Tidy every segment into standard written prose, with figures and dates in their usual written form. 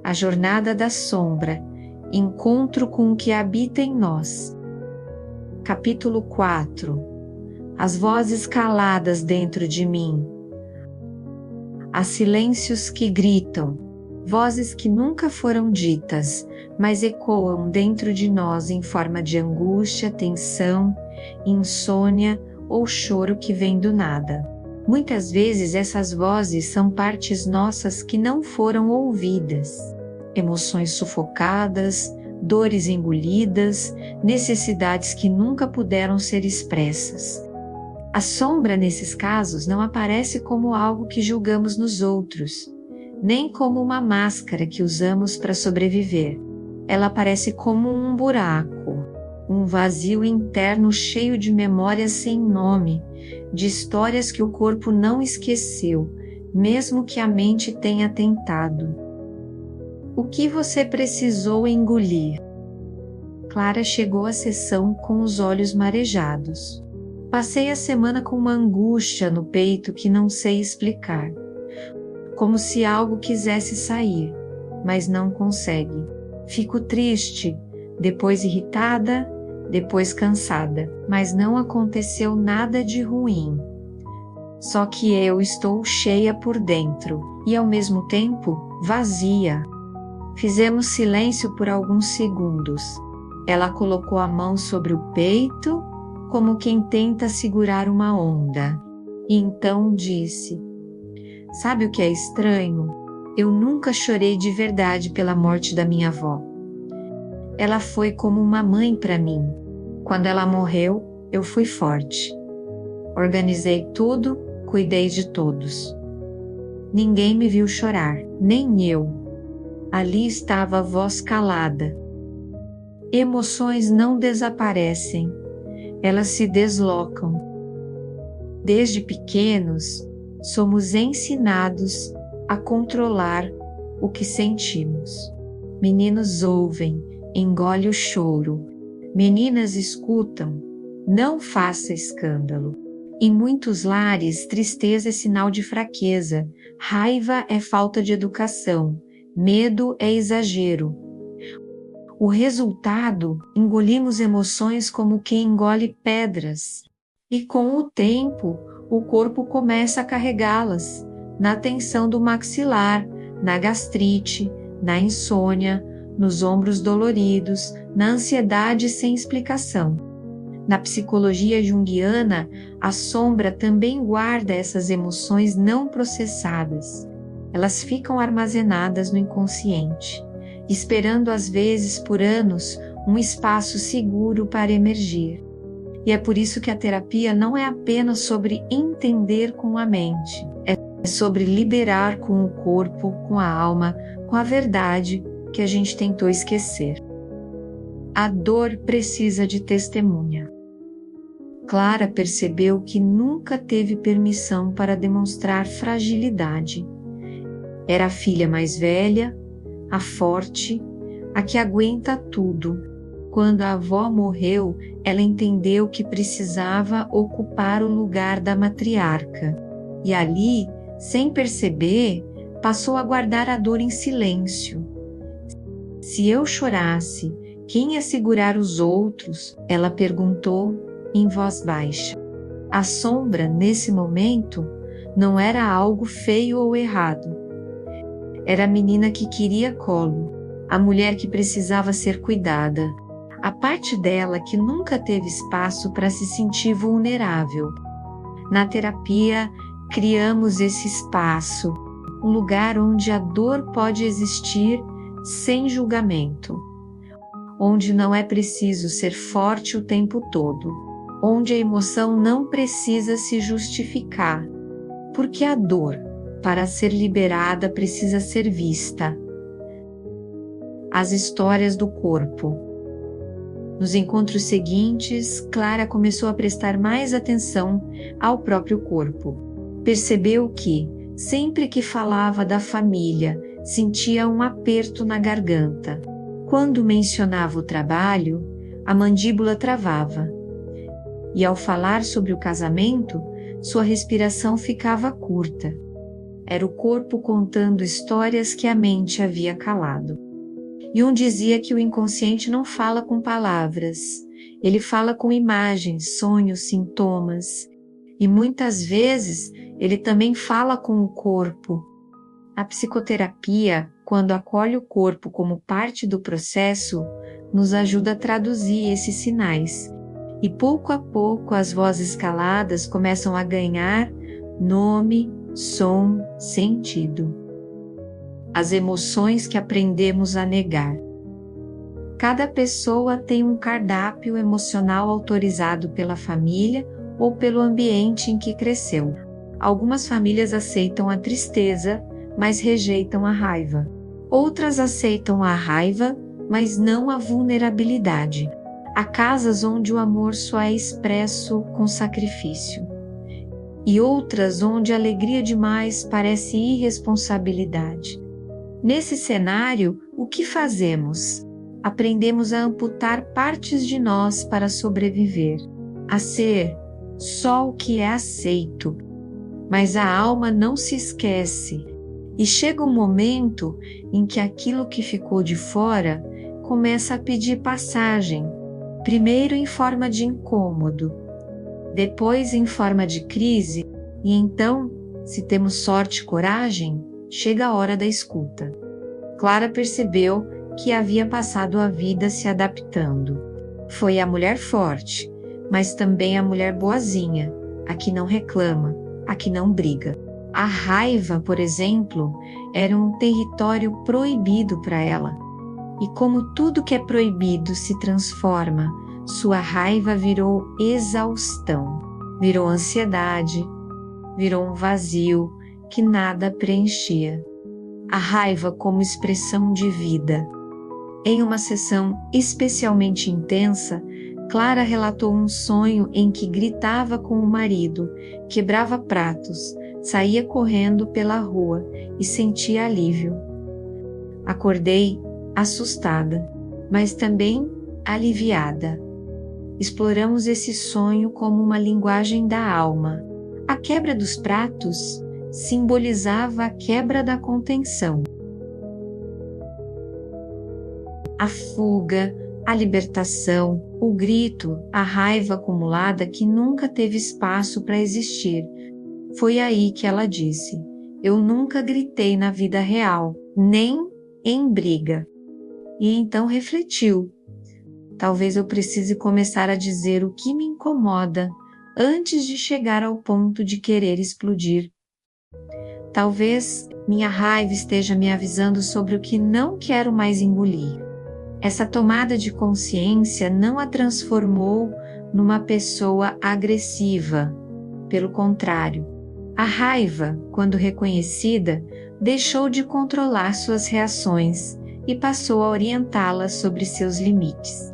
A jornada da sombra, encontro com o que habita em nós. Capítulo 4. As vozes caladas dentro de mim. Há silêncios que gritam, vozes que nunca foram ditas, mas ecoam dentro de nós em forma de angústia, tensão, insônia ou choro que vem do nada. Muitas vezes essas vozes são partes nossas que não foram ouvidas. Emoções sufocadas, dores engolidas, necessidades que nunca puderam ser expressas. A sombra, nesses casos, não aparece como algo que julgamos nos outros, nem como uma máscara que usamos para sobreviver. Ela aparece como um buraco, um vazio interno cheio de memórias sem nome, de histórias que o corpo não esqueceu, mesmo que a mente tenha tentado. O que você precisou engolir? Clara chegou à sessão com os olhos marejados. Passei a semana com uma angústia no peito que não sei explicar. Como se algo quisesse sair, mas não consegue. Fico triste, depois irritada, depois cansada, mas não aconteceu nada de ruim. Só que eu estou cheia por dentro e, ao mesmo tempo, vazia. Fizemos silêncio por alguns segundos. Ela colocou a mão sobre o peito, como quem tenta segurar uma onda. E então disse: "Sabe o que é estranho? Eu nunca chorei de verdade pela morte da minha avó. Ela foi como uma mãe para mim. Quando ela morreu, eu fui forte. Organizei tudo, cuidei de todos. Ninguém me viu chorar, nem eu. Ali estava a voz calada. Emoções não desaparecem, elas se deslocam. Desde pequenos, somos ensinados a controlar o que sentimos. Meninos ouvem, engole o choro. Meninas escutam, não faça escândalo. Em muitos lares, tristeza é sinal de fraqueza, raiva é falta de educação, medo é exagero. O resultado, engolimos emoções como quem engole pedras. E com o tempo, o corpo começa a carregá-las, na tensão do maxilar, na gastrite, na insônia, nos ombros doloridos, na ansiedade sem explicação. Na psicologia junguiana, a sombra também guarda essas emoções não processadas. Elas ficam armazenadas no inconsciente, esperando às vezes por anos um espaço seguro para emergir. E é por isso que a terapia não é apenas sobre entender com a mente, é sobre liberar com o corpo, com a alma, com a verdade que a gente tentou esquecer. A dor precisa de testemunha. Clara percebeu que nunca teve permissão para demonstrar fragilidade. Era a filha mais velha, a forte, a que aguenta tudo. Quando a avó morreu, ela entendeu que precisava ocupar o lugar da matriarca. E ali, sem perceber, passou a guardar a dor em silêncio. Se eu chorasse, quem ia segurar os outros? Ela perguntou em voz baixa. A sombra, nesse momento, não era algo feio ou errado. Era a menina que queria colo, a mulher que precisava ser cuidada, a parte dela que nunca teve espaço para se sentir vulnerável. Na terapia, criamos esse espaço, um lugar onde a dor pode existir sem julgamento, onde não é preciso ser forte o tempo todo, onde a emoção não precisa se justificar, porque a dor, para ser liberada, precisa ser vista. As histórias do corpo. Nos encontros seguintes, Clara começou a prestar mais atenção ao próprio corpo. Percebeu que, sempre que falava da família, sentia um aperto na garganta. Quando mencionava o trabalho, a mandíbula travava. E ao falar sobre o casamento, sua respiração ficava curta. Era o corpo contando histórias que a mente havia calado. Jung dizia que o inconsciente não fala com palavras, ele fala com imagens, sonhos, sintomas. E muitas vezes ele também fala com o corpo. A psicoterapia, quando acolhe o corpo como parte do processo, nos ajuda a traduzir esses sinais. E pouco a pouco as vozes caladas começam a ganhar nome, som, sentido. As emoções que aprendemos a negar. Cada pessoa tem um cardápio emocional autorizado pela família ou pelo ambiente em que cresceu. Algumas famílias aceitam a tristeza, mas rejeitam a raiva. Outras aceitam a raiva, mas não a vulnerabilidade. Há casas onde o amor só é expresso com sacrifício. E outras onde a alegria demais parece irresponsabilidade. Nesse cenário, o que fazemos? Aprendemos a amputar partes de nós para sobreviver, a ser só o que é aceito. Mas a alma não se esquece, e chega um momento em que aquilo que ficou de fora começa a pedir passagem, primeiro em forma de incômodo, depois em forma de crise, e então, se temos sorte e coragem, chega a hora da escuta. Clara percebeu que havia passado a vida se adaptando. Foi a mulher forte, mas também a mulher boazinha, a que não reclama, a que não briga. A raiva, por exemplo, era um território proibido para ela. E como tudo que é proibido se transforma, sua raiva virou exaustão, virou ansiedade, virou um vazio que nada preenchia. A raiva como expressão de vida. Em uma sessão especialmente intensa, Clara relatou um sonho em que gritava com o marido, quebrava pratos, saía correndo pela rua e sentia alívio. Acordei assustada, mas também aliviada. Exploramos esse sonho como uma linguagem da alma. A quebra dos pratos simbolizava a quebra da contenção. A fuga, a libertação, o grito, a raiva acumulada que nunca teve espaço para existir. Foi aí que ela disse: eu nunca gritei na vida real, nem em briga. E então refletiu: talvez eu precise começar a dizer o que me incomoda antes de chegar ao ponto de querer explodir. Talvez minha raiva esteja me avisando sobre o que não quero mais engolir. Essa tomada de consciência não a transformou numa pessoa agressiva. Pelo contrário, a raiva, quando reconhecida, deixou de controlar suas reações e passou a orientá-las sobre seus limites.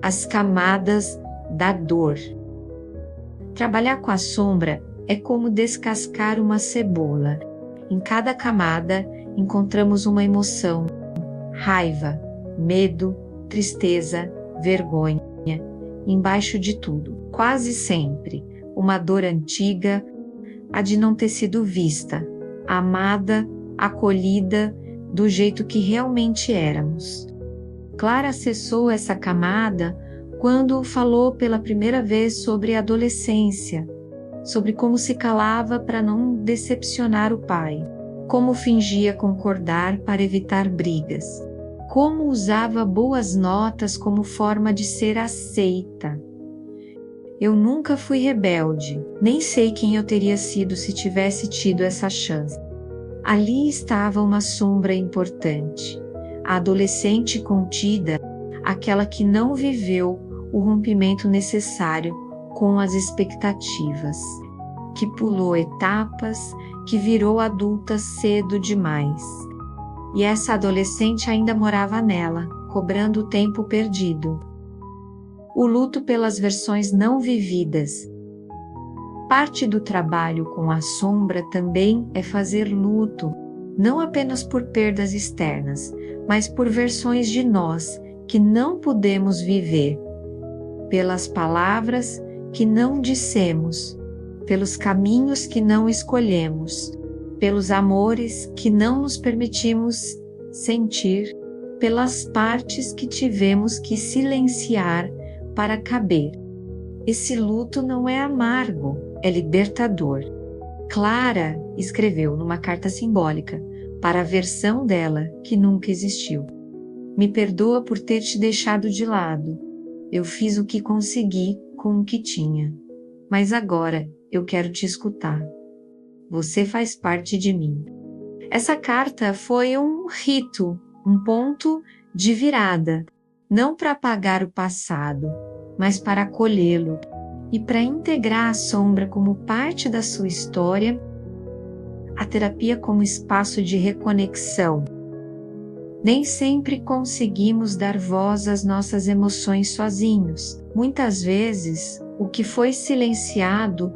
As camadas da dor. Trabalhar com a sombra é como descascar uma cebola. Em cada camada encontramos uma emoção: raiva, medo, tristeza, vergonha. Embaixo de tudo, quase sempre, uma dor antiga, a de não ter sido vista, amada, acolhida do jeito que realmente éramos. Clara acessou essa camada quando falou pela primeira vez sobre a adolescência, sobre como se calava para não decepcionar o pai, como fingia concordar para evitar brigas, como usava boas notas como forma de ser aceita. Eu nunca fui rebelde, nem sei quem eu teria sido se tivesse tido essa chance. Ali estava uma sombra importante, a adolescente contida, aquela que não viveu o rompimento necessário com as expectativas, que pulou etapas, que virou adulta cedo demais. E essa adolescente ainda morava nela, cobrando o tempo perdido. O luto pelas versões não vividas. Parte do trabalho com a sombra também é fazer luto, não apenas por perdas externas, mas por versões de nós que não pudemos viver, pelas palavras que não dissemos, pelos caminhos que não escolhemos, pelos amores que não nos permitimos sentir, pelas partes que tivemos que silenciar para caber. Esse luto não é amargo, é libertador. Clara escreveu numa carta simbólica para a versão dela que nunca existiu: me perdoa por ter te deixado de lado. Eu fiz o que consegui com o que tinha. Mas agora eu quero te escutar. Você faz parte de mim. Essa carta foi um rito, um ponto de virada, não para apagar o passado, mas para acolhê-lo e para integrar a sombra como parte da sua história, a terapia como espaço de reconexão. Nem sempre conseguimos dar voz às nossas emoções sozinhos. Muitas vezes, o que foi silenciado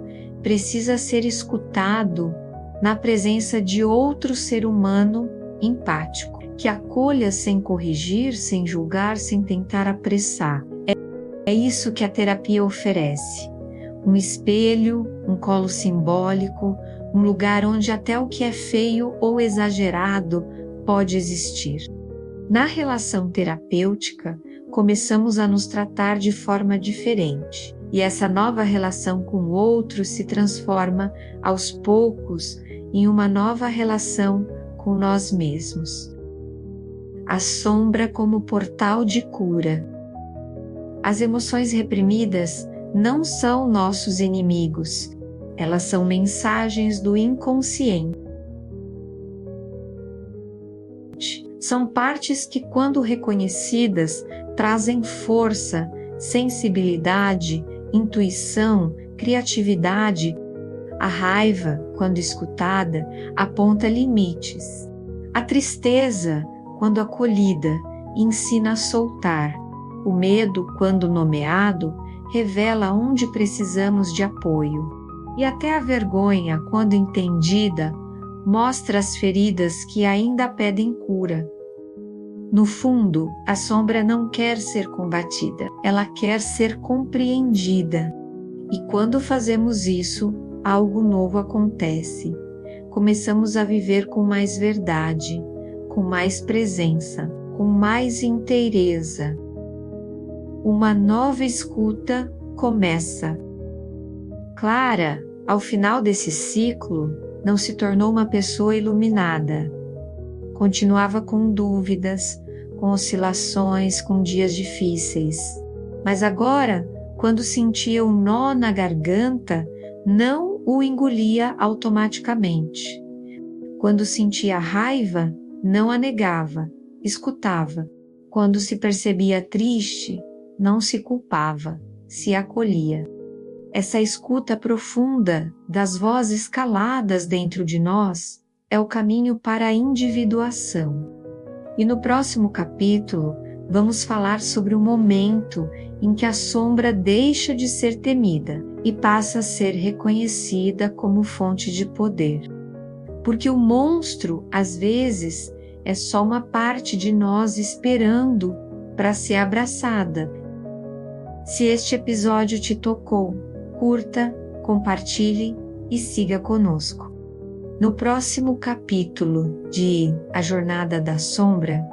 precisa ser escutado na presença de outro ser humano empático, que acolha sem corrigir, sem julgar, sem tentar apressar. É isso que a terapia oferece. Um espelho, um colo simbólico, um lugar onde até o que é feio ou exagerado pode existir. Na relação terapêutica, começamos a nos tratar de forma diferente, e essa nova relação com o outro se transforma, aos poucos, em uma nova relação com nós mesmos. A sombra como portal de cura. As emoções reprimidas não são nossos inimigos, elas são mensagens do inconsciente. São partes que, quando reconhecidas, trazem força, sensibilidade, intuição, criatividade. A raiva, quando escutada, aponta limites. A tristeza, quando acolhida, ensina a soltar. O medo, quando nomeado, revela onde precisamos de apoio. E até a vergonha, quando entendida, mostra as feridas que ainda pedem cura. No fundo, a sombra não quer ser combatida, ela quer ser compreendida. E quando fazemos isso, algo novo acontece. Começamos a viver com mais verdade, com mais presença, com mais inteireza. Uma nova escuta começa. Clara, ao final desse ciclo, não se tornou uma pessoa iluminada. Continuava com dúvidas, com oscilações, com dias difíceis. Mas agora, quando sentia um nó na garganta, não o engolia automaticamente. Quando sentia raiva, não a negava, escutava. Quando se percebia triste, não se culpava, se acolhia. Essa escuta profunda das vozes caladas dentro de nós é o caminho para a individuação. E no próximo capítulo, vamos falar sobre o momento em que a sombra deixa de ser temida e passa a ser reconhecida como fonte de poder. Porque o monstro, às vezes, é só uma parte de nós esperando para ser abraçada. Se este episódio te tocou, curta, compartilhe e siga conosco. No próximo capítulo de A Jornada da Sombra,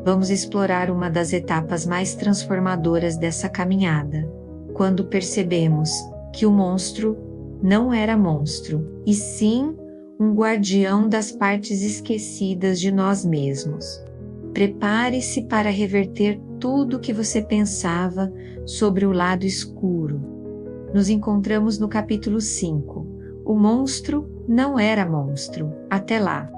vamos explorar uma das etapas mais transformadoras dessa caminhada, quando percebemos que o monstro não era monstro, e sim um guardião das partes esquecidas de nós mesmos. Prepare-se para reverter tudo o que você pensava sobre o lado escuro. Nos encontramos no capítulo 5. O monstro não era monstro. Até lá!